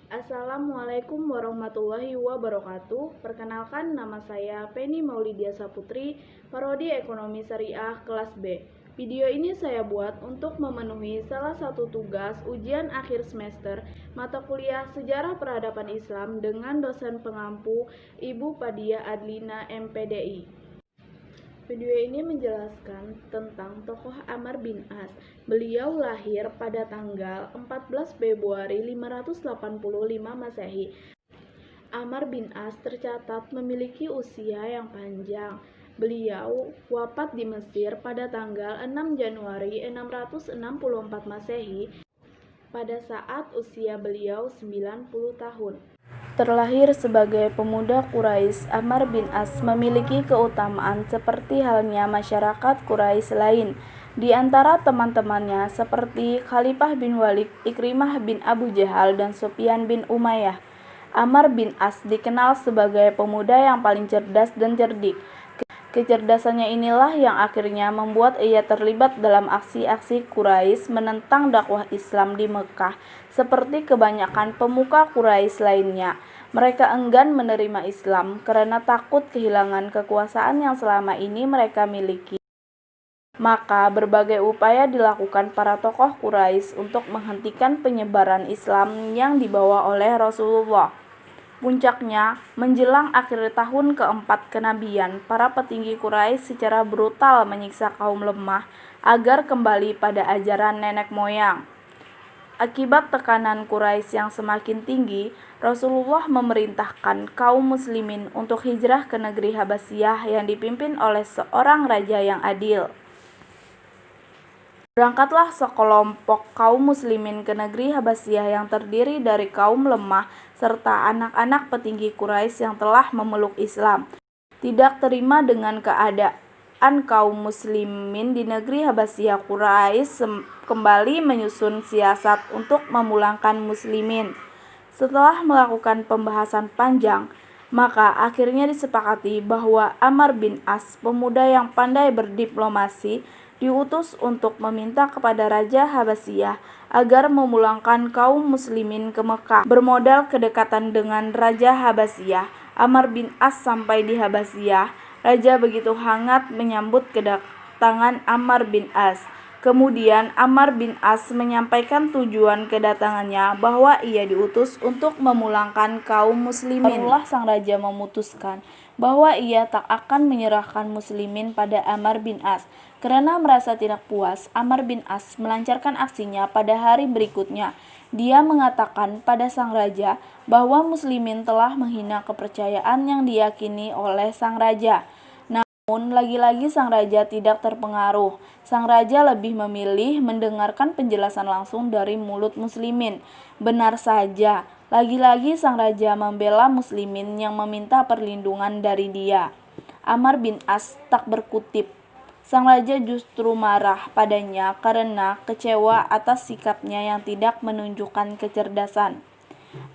Assalamualaikum warahmatullahi wabarakatuh. Perkenalkan, nama saya Penny Maulidia Saputri, Prodi Ekonomi Syariah kelas B. Video ini saya buat untuk memenuhi salah satu tugas ujian akhir semester mata kuliah Sejarah Peradaban Islam dengan dosen pengampu Ibu Padia Adlina MPDI. Video ini menjelaskan tentang tokoh Amr bin As. Beliau lahir pada tanggal 14 Februari 585 Masehi. Amr bin As tercatat memiliki usia yang panjang. Beliau wafat di Mesir pada tanggal 6 Januari 664 Masehi pada saat usia beliau 90 tahun. Terlahir sebagai pemuda Quraisy, Amr bin As memiliki keutamaan seperti halnya masyarakat Quraisy lain. Di antara teman-temannya seperti Khalifah bin Walid, Ikrimah bin Abu Jahal, dan Sufyan bin Umayyah. Amr bin As dikenal sebagai pemuda yang paling cerdas dan cerdik. Kecerdasannya inilah yang akhirnya membuat ia terlibat dalam aksi-aksi Quraisy menentang dakwah Islam di Mekah. Seperti kebanyakan pemuka Quraisy lainnya, mereka enggan menerima Islam karena takut kehilangan kekuasaan yang selama ini mereka miliki. Maka berbagai upaya dilakukan para tokoh Quraisy untuk menghentikan penyebaran Islam yang dibawa oleh Rasulullah. Puncaknya, menjelang akhir tahun keempat kenabian, para petinggi Quraisy secara brutal menyiksa kaum lemah agar kembali pada ajaran nenek moyang. Akibat tekanan Quraisy yang semakin tinggi, Rasulullah memerintahkan kaum muslimin untuk hijrah ke negeri Habasyah yang dipimpin oleh seorang raja yang adil. Berangkatlah sekelompok kaum muslimin ke negeri Habasyah yang terdiri dari kaum lemah serta anak-anak petinggi Quraisy yang telah memeluk Islam. Tidak terima dengan keadaan kaum muslimin di negeri Habasyah, Quraisy kembali menyusun siasat untuk memulangkan muslimin. Setelah melakukan pembahasan panjang, maka akhirnya disepakati bahwa Amr bin As, pemuda yang pandai berdiplomasi, diutus untuk meminta kepada Raja Habasyah agar memulangkan kaum muslimin ke Mekah. Bermodal kedekatan dengan Raja Habasyah, Amr bin As sampai di Habasyah. Raja begitu hangat menyambut kedatangan Amr bin As. Kemudian Amr bin As menyampaikan tujuan kedatangannya bahwa ia diutus untuk memulangkan kaum muslimin. Barulah sang raja memutuskan bahwa ia tak akan menyerahkan muslimin pada Amr bin As. Karena merasa tidak puas, Amr bin As melancarkan aksinya pada hari berikutnya. Dia mengatakan pada sang raja bahwa muslimin telah menghina kepercayaan yang diyakini oleh sang raja. Namun lagi-lagi sang raja tidak terpengaruh. Sang raja lebih memilih mendengarkan penjelasan langsung dari mulut muslimin. Benar saja, lagi-lagi sang raja membela muslimin yang meminta perlindungan dari dia. Amr bin As tak berkutik. Sang raja justru marah padanya karena kecewa atas sikapnya yang tidak menunjukkan kecerdasan.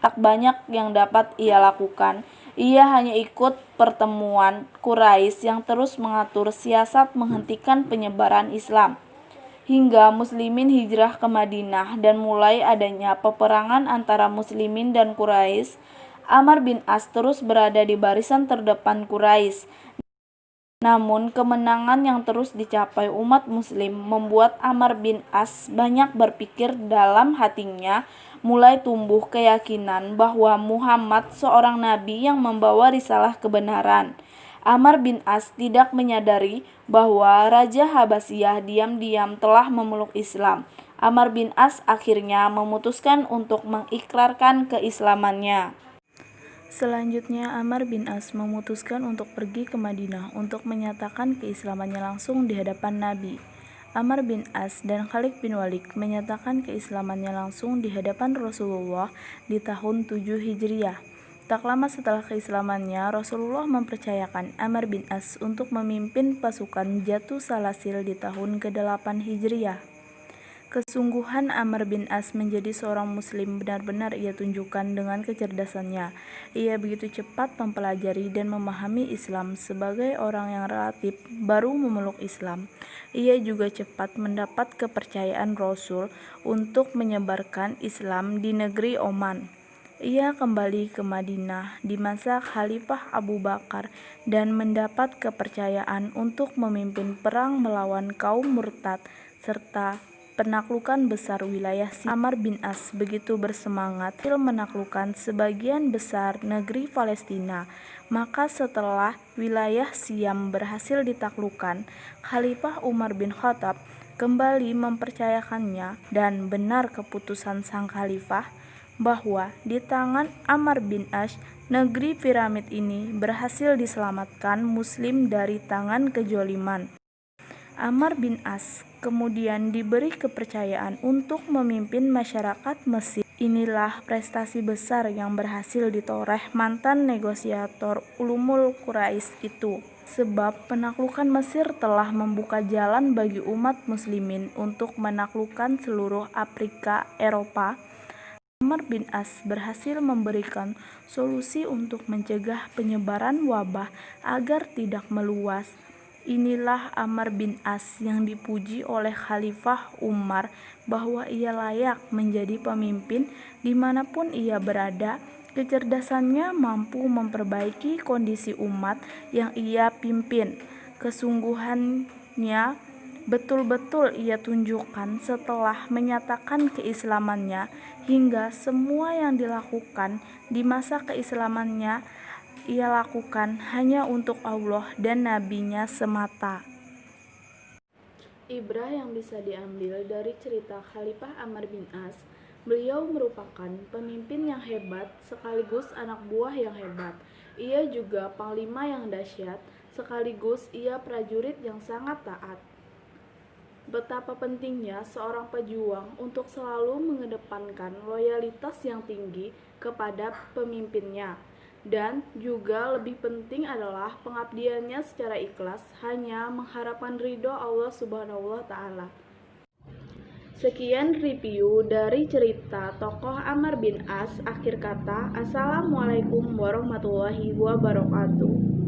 Tak banyak yang dapat ia lakukan. Ia hanya ikut pertemuan Quraisy yang terus mengatur siasat menghentikan penyebaran Islam. Hingga muslimin hijrah ke Madinah dan mulai adanya peperangan antara muslimin dan Quraisy, Amr bin As terus berada di barisan terdepan Quraisy. Namun kemenangan yang terus dicapai umat muslim membuat Amr bin As banyak berpikir dalam hatinya, mulai tumbuh keyakinan bahwa Muhammad seorang nabi yang membawa risalah kebenaran. Amr bin As tidak menyadari bahwa Raja Habasyah diam-diam telah memeluk Islam. Amr bin As akhirnya memutuskan untuk mengikrarkan keislamannya. Selanjutnya, Amr bin As memutuskan untuk pergi ke Madinah untuk menyatakan keislamannya langsung di hadapan Nabi. Amr bin As dan Khalid bin Walid menyatakan keislamannya langsung di hadapan Rasulullah di tahun 7 Hijriah. Tak lama setelah keislamannya, Rasulullah mempercayakan Amr bin As untuk memimpin pasukan Jatu Salasil di tahun ke-8 Hijriah. Kesungguhan Amr bin As menjadi seorang muslim benar-benar ia tunjukkan dengan kecerdasannya. Ia begitu cepat mempelajari dan memahami Islam sebagai orang yang relatif baru memeluk Islam. Ia juga cepat mendapat kepercayaan Rasul untuk menyebarkan Islam di negeri Oman. Ia kembali ke Madinah di masa Khalifah Abu Bakar dan mendapat kepercayaan untuk memimpin perang melawan kaum murtad serta penaklukan besar wilayah Syria. Amr bin As begitu bersemangat menaklukkan sebagian besar negeri Palestina. Maka setelah wilayah Syam berhasil ditaklukkan, Khalifah Umar bin Khattab kembali mempercayakannya, dan benar keputusan sang khalifah bahwa di tangan Amr bin As, negeri piramid ini berhasil diselamatkan Muslim dari tangan kezaliman. Amr bin As kemudian diberi kepercayaan untuk memimpin masyarakat Mesir. Inilah prestasi besar yang berhasil ditoreh mantan negosiator Ulumul Quraisy itu. Sebab penaklukan Mesir telah membuka jalan bagi umat muslimin untuk menaklukkan seluruh Afrika, Eropa. Amr bin As berhasil memberikan solusi untuk mencegah penyebaran wabah agar tidak meluas. Inilah Amr bin As yang dipuji oleh Khalifah Umar bahwa ia layak menjadi pemimpin dimanapun ia berada. Kecerdasannya mampu memperbaiki kondisi umat yang ia pimpin. Kesungguhannya betul-betul ia tunjukkan setelah menyatakan keislamannya, hingga semua yang dilakukan di masa keislamannya ia lakukan hanya untuk Allah dan Nabi-Nya semata. Ibrah yang bisa diambil dari cerita Khalifah Amr bin As, beliau merupakan pemimpin yang hebat sekaligus anak buah yang hebat. Ia juga panglima yang dahsyat sekaligus ia prajurit yang sangat taat. Betapa pentingnya seorang pejuang untuk selalu mengedepankan loyalitas yang tinggi kepada pemimpinnya, dan juga lebih penting adalah pengabdiannya secara ikhlas hanya mengharapkan ridho Allah Subhanahu wa Ta'ala. Sekian review dari cerita tokoh Amr bin As. Akhir kata, Assalamualaikum warahmatullahi wabarakatuh.